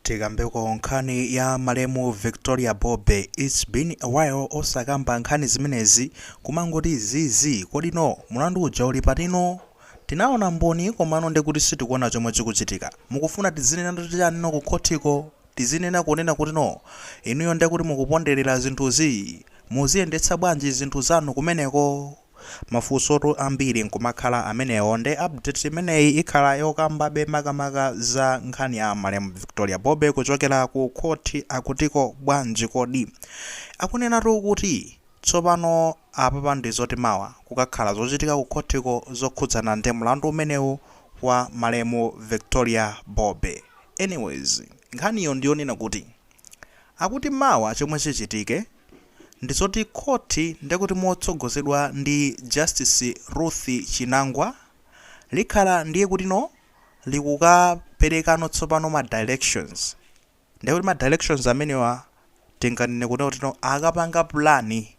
Tikambeko nkhani ya malemu Victoria Bobe. It's been a while osakamba nkhani zimenezi kumangoti zizi kodino mulandu uja uli patino tinaona mboni komano ndekuti sitikuona chomwe chikuchitika. Mukufuna tizinena chani ku khotiko, tizinena kunena kuti no inuyo ndekuti mukuponderera zinthuzi muziyendetsa bwanji zinthu zanu kumeneko. Mafunso ambiri nkumakhala amenewo ndi update imeneyi ikhala yokambabe makamaka za nkhani ya malemu Victoria Bobe kuchokera ku khoti akutiko bwanji kodi. Akunenatu kuti tsopano apapa ndi zoti mawa kukakhala zochitika ku khotiko zokhudzana ndi mlandu umenewu wa malemu Victoria Bobe. Anyways, nkhaniyo ndiyonena kuti akuti mawa chomwe chichitike ndizoti khoti ndekuti motsogozedwa ndi Justice Ruth Chinangwa likhala ndiye kuti no likukaperekano tsopano ma directions. Ndekuti ma directions amenewa tinganene kuti no akapanga plani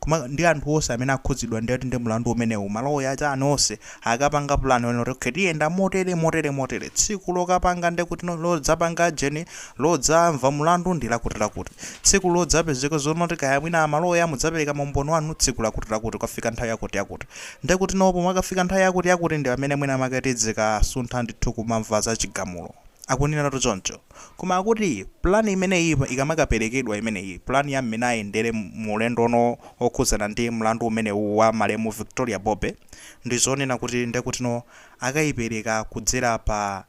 kuma ndi anthu onse amene akhudzidwa ndiyoti ndi mlandu umenewu maloya cha anonse akapanga plani onoti khetiyenda motere tsiku lokapanga ndekuti no lodzapanga jeni lodzamva mlandu ndi lakuti tsiku lodzapezeka zonoti kaya mwina maloya mudzapereka maumboni wanu tsiku lakuti kwafika nthawi yakuti ndekuti nopo mwakafika nthawi yakuti ndi amene mwina makatidzika suntha ndithu kumamva za chigamulo. Akunena choncho koma akuti plani imeneyi ikamakaperekedwa imeneyi plani ya mmene ayendere mulendo ono okhudzana ndi mlandu umenewu wa malemu Victoria Bobe ndizonena kuti ndekuti no akayipereka kudzera pa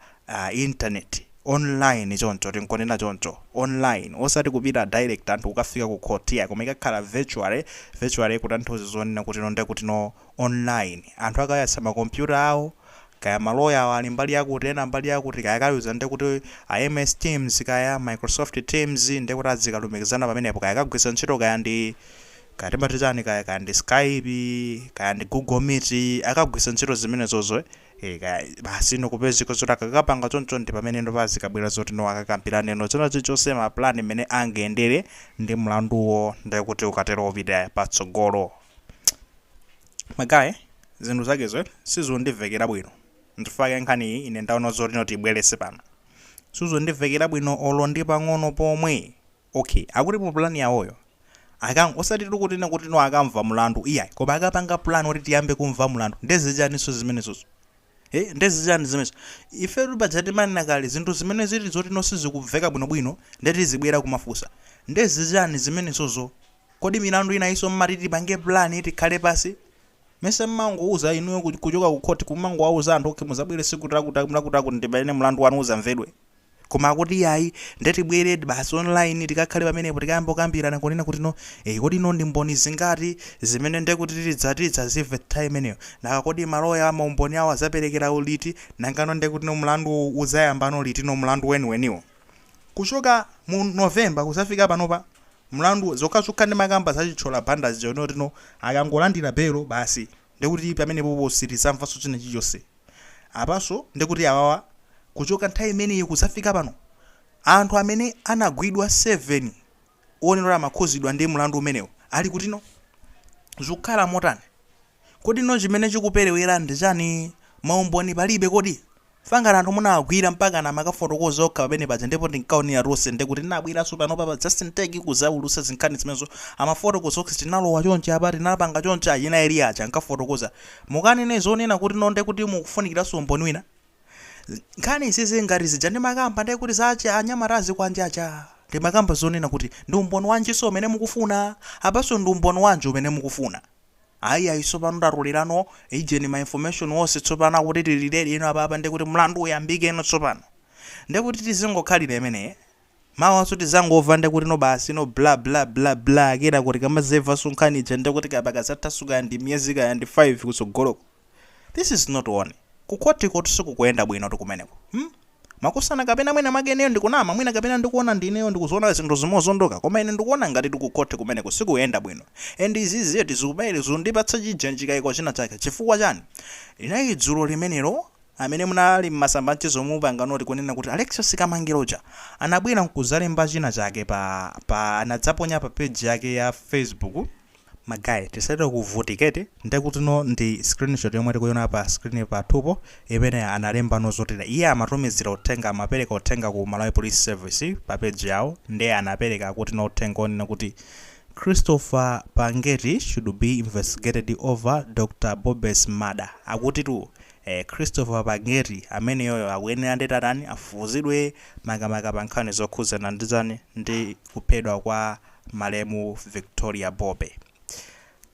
internet online choncho tinkonena choncho online osati kupita direct anthu ukafika ku court ya koma ikakhala virtually kutanthauza zonena kuti no ndekuti no online anthu akayatsa makompyuta awo kaya maloya wali mbali yakuti ena mbali yakuti kaya kayuza ndekuti MS Teams kaya Microsoft Teams ndekuti azikalumikizana pamenepo kaya kagwisa ntchito kaya ndi kaya timatizani kaya ndi Skype kaya ndi Google Meet akagwisa ntchito zimenezozo kaya basi nokupezeka zoti akakapanga choncho ndi pamene ndo pazikabwera zoti no akakampirane no chona chonse ma plan imene angendere ndi mlanduwo ndekuti ukatero upita patsogolo. Magayi zinthu zakezo sizondivekera bwino ndifake nkhani ine ndaona zoti no tibwerese pano sizondivekera bwino olo ndi pang'ono pomwe. Okay, akuti mu plan yawoyo osati kuti no akamva mlandu iya koma akapanga plan kuti tiyambe kumva mlandu ndezijaniso zimenezozo ndezijani zimenezo ife tubajati manena kale zinthu zimene zili zoti no sizikubveka bwinobwino ndeti zibwera kumafusa ndezijani zimenezozo. Kodi milandu ina iso mmati pange plan tikhale pasi mese mmangouza inuyo kuchoka ku court kumangouza anthu okhe muzabwere siku lakuti ndibane mlandu wanu uzamvedwe koma akuti yayi ndeti bwere basi online tikakhale pamenepo tikayamba kukambirana kunena kuti no kodi no ndi mboni zingati zimene ndekuti tidzatidza zive time imeneyo naka kodi maloya amaumboni awo azaperekera uliti nangano ndekuti no mlandu uzayambano liti no mlandu weniweniwo kuchoka mu November kusafika panopa mlandu zokasuka ndi makamba zachichola banda zijono tino akangolandira belo basi ndekuti pamene popo sitizamva sochina chiyonse apaso ndekuti awawa kuchoka nthawi imeneyi kusafika pano anthu amene anagwidwa 7 onenera amakhuzidwa ndi mlandu umenewo ali kutino zikukhala motani. Kodi no chimene chikuperewera ndi chani maumboni palibe kodi fangana anthu munagwira mpaka na makafotokoza okha pamene paja ndipo ndinkaonera rose ndekuti nabwiraso pano papa just nteki kuzaulusa zinkhani zimenezo amafotokoza okha tinalowa chonche apa tinapanga chonche ayina eri aja nkafotokoza mukanene zonena kuti no ndekuti mukufunikiranso umboni wina nkhani izizi ngati zija ndi makamba ndekuti zacha anyamarazi kwanjacha ndi makamba zonena kuti ndi umboni wanjiso umene mukufuna apaso ndi umboni wanji umene mukufuna. Ayi tsopano ndarulirano ijeni ma information wonse tsopano akuti tililere ino apapa ndekuti mlandu uyambike ino tsopano ndekuti tizingokhalira imene mawanso tizangova ndekuti no basi no bla kena kuti kamazeva sunkhani je ndekuti kapaka zatasuka ndi miyezi kaya ndi 5 kutsogoloko. This is not one kukhotiko tisikukuyenda bwino tikumeneko makusana kapena mwina makeneyo ndikunama mwina kapena ndikuona ndineyo ndikuzoona zinthu zimozondoka koma ine ndikuona ngati tikukhothe kumeneko sikuyenda bwino and izizi tizikubaire zondipatsa chijenji kaiko china chake chifukwa chani inayi dzulo limenelo amene munali mmasamba mchezo mupanga noti kunena kuti Alexis Kamangiroja anabwera nkuzalemba china chake pa anadzaponya pa page yake ya Facebook magayi tisayite kuvutikete ndekuti no ndi screenshot yomwe tikuiona pa screen pathupo imene analemba nozotera iye amatumizira uthenga amapereka uthenga ku Malawi Police Service pa page yawo ndiye anapereka kuti no uthenga onena kuti Christopher Pangeti should be investigated over Dr. Bobbe's murder. Akuti tu Christopher Pangeti amene yoyo akuyenera ndetatani afufuzidwe makamaka pa nkhani zokhuzana ndi kuphedwa kwa malemu Victoria Bobbe.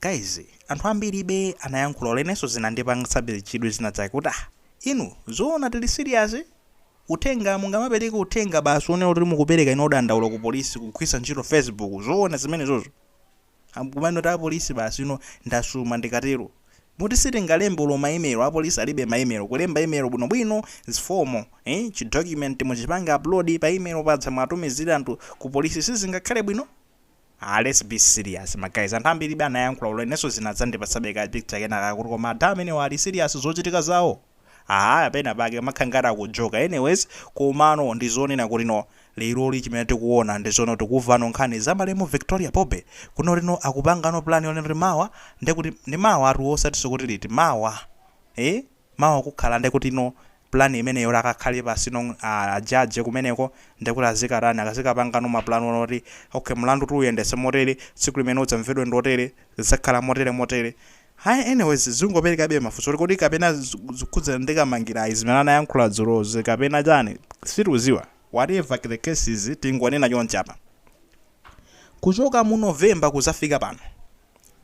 Guys, anthu ambiri anayankhula lenenso zinandipangitsa chidwi zina zake kuti inu zoona tili serious uthenga mungamapereka uthenga basi one kuti mukupereka inodandaula ku polisi kugwisa ntchito Facebook zoona zimene zozo kumano ta polisi basi ino ndasuma ndikatero muti sitingalembe ulo maimelo a polisi alibe maimelo kulemba email bwinobwino zifomo chi document muchipanga upload pa email padza mwatumizira anthu ku polisi sizingakhale bwino. Let's be serious my guys. Anthu ambiri anayankhula ulo nenso zinadzandipatsabe ka picture kenaka kuti koma amene wali serious zochitika zawo apena pake makhangara kujoka. Anyways kumano ndizonena kuti no lero chimene tikuona ndizono tikuva nkhani za malemu Victoria Bobbe kuno lino akupanga no plan yone mawa ndekuti ndi mawa atu osati kuti liti mawa mawa kukhala ndekuti no plan imene yora akakhale pasi no judge kumeneko ndekuti azikarani akazikapanga no maplan onoti okay mlandu tuyendese motere tsiku limene udzamvedwe ndotere zisakhala motere. Anyways zingopereka mafunso kuti kapena zikhudzana ndikamangira izimene anayankhula dzulo kapena chani sitikuziwa. Whatever the case is tingwanena chonchi apa kuchoka mu November kuzafika pano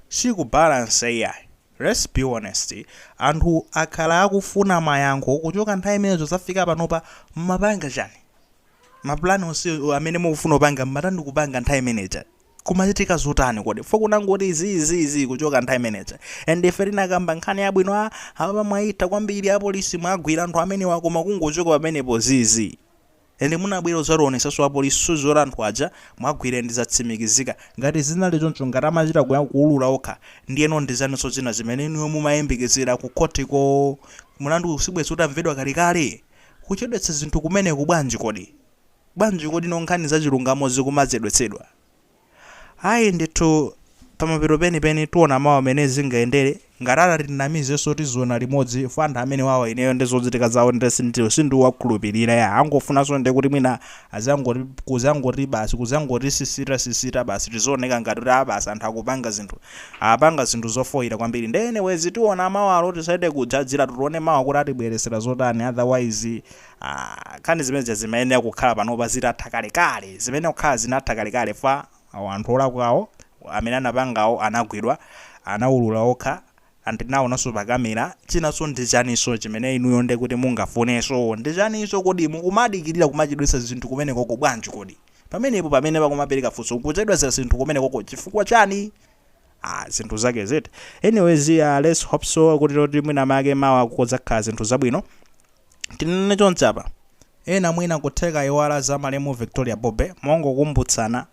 sikubalance AI. Let's be honest, anthu akhala akufuna mayankho kuchoka nthawi imenezo zafika panopa mmapanga chani maplani onse amene mukufuna upanga mmatandi kupanga nthawi imeneja kumachitika zotani kodi fo kunangoti izi kuchoka nthawi imeneja. And ife tinakamba nkhani yabwino apa mwaita kwambiri a polisi mwagwira anthu amene wakoma kungochoka pamenepo zizi ende munabwera zoonetsa a polisi suzora anthu aja mwagwira ndi zatsimikizika ngati zinali choncho ngati amachita kuulula okha ndiyeno ndizanso zina zimene niyo mumayembekeza ku kotiko mulandu usibwezi utamvedwa kalikale kuchedwetsa zinthu kumeneko bwanji kodi no nkhani za chilungamo zikumazedwetsedwa. Ndithu pamapeto penipeni tiona mawa amene zingaendere ngati tinamizenso tizona limodzi fanda amene wawa ineyo ndizochitika zawo sindiwakhulupirira angofunanso ndi kuti mwina kuzangoti basi kuzangoti sisita basi tizooneka ngati basi anthu apanga zinthu zofoira kwambiri. Anyways tiona mawalo tisaide kujajira tione mawa kuti atibweresera zotani otherwise nkhani zimene zimayenera kukhala panopa zitatha kalekale zimene kukhala zinatha kalekale fa anthu olakwawo amene anapangawo anagwidwa anaulula okha andinaonanso pa kamera chinanso ndi chaniso chimene inuyo nde kuti mungafuneso ndi chaniso kodi mukumadikirira kumachedwetsa zinthu kumeneko bwanji kodi pamenepo pamene pakumapereka funso kuchedwetsa zinthu kumeneko chifukwa chani zinthu zake ziti. Anyways let's hope so kuti loti mwina make mawa kukozakhala zinthu zabwino tinene chonchi apa ena mwina kutheka iwala za malemu Victoria Bobbe mongokumbutsana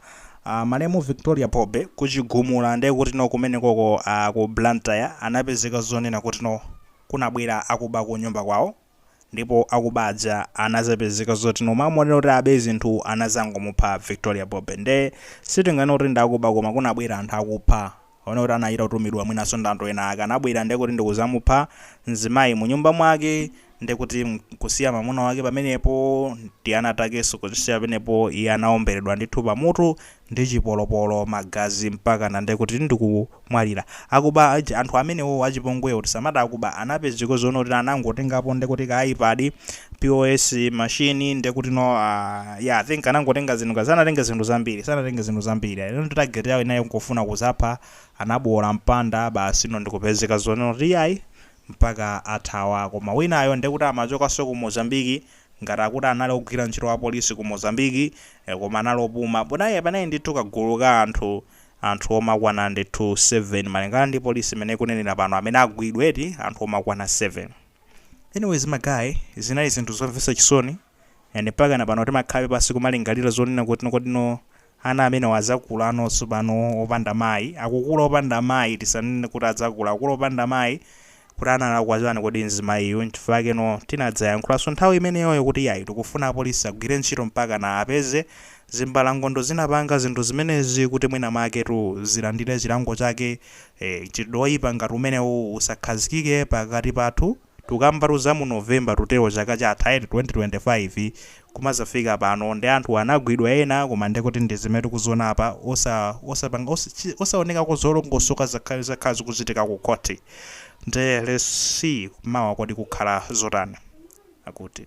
malemu Victoria Bobbe kuchigumula ndi kuti no kumeneko ku Blantyre anapezeka zonena kuti no kunabwera akuba ku nyumba kwawo ndipo akubaja anazapezeka zoti no mamone kuti abe zinthu anazangomupha Victoria Bobbe nde sitingana kuti ndakuba koma kunabwera anthu akupha ona kuti anayita kutumidwa mwina sondando ena akanabwera ndi kuti ndikuzamupha mzimayi mu nyumba mwake ndi kuti kusiya mamuna wake pamenepo ndi anatakeso kusiya pamenepo iye anaomberedwa ndithu pamutu ndi chipolopolo magazi mpaka ndi kuti ndikumwalira akuba anthu amenewo achipongwewo tisamata akuba anapezeka zono kuti anangotengapo ndi kuti ka iPad POS machine ndi kuti no I think anangotenga zinthu kazanatenga zinthu zambiri ino target yawo inayo nkufuna kuzapha anabola mpanda basi no ndikupezeka zono kuti ayi mpaka athawa koma winayo ndekuti amachokanso ku Mozambique ngati akuti anali ogwira ntchito wa polisi ku Mozambique koma analopuma ponaye panayi ndithu kagulu ka anthu omakwana ndithu 7 malingana ndi polisi imene kunenera pano amene agwidweti anthu omakwana 7. Anyways magayi zinali zinthu zomvetsa chisoni and mpaka na pano timakhabe pasi kumalingalira zonena kuti kodino ana amene wazakula anonso pano opanda mayi akukula opanda mayi tisanene kuti adzakula akula opanda mayi kuti analakwa kodi mzimayiyo. N'chifukwa chake tinadzayankhulanso nthawi imeneyoyo kuti yayi tikufuna apolisi agwire ntchito mpaka na apeze zimbalangondo zinapanga zinthu zimenezi kuti mwina maketu zilandire chilango chake. Chidoyipa ngati umenewu usakhazikike pakati pathu. Tukambaruza mu November tutero chaka cha 2025 kumazafika pano ndi anthu anagwidwa ena koma ndekuti ndi zimene tikuzona apa osaoneka kuzolongosoka zakhazi kuchitika ku court. Let's see mawa kodi kukhala zotani akuti.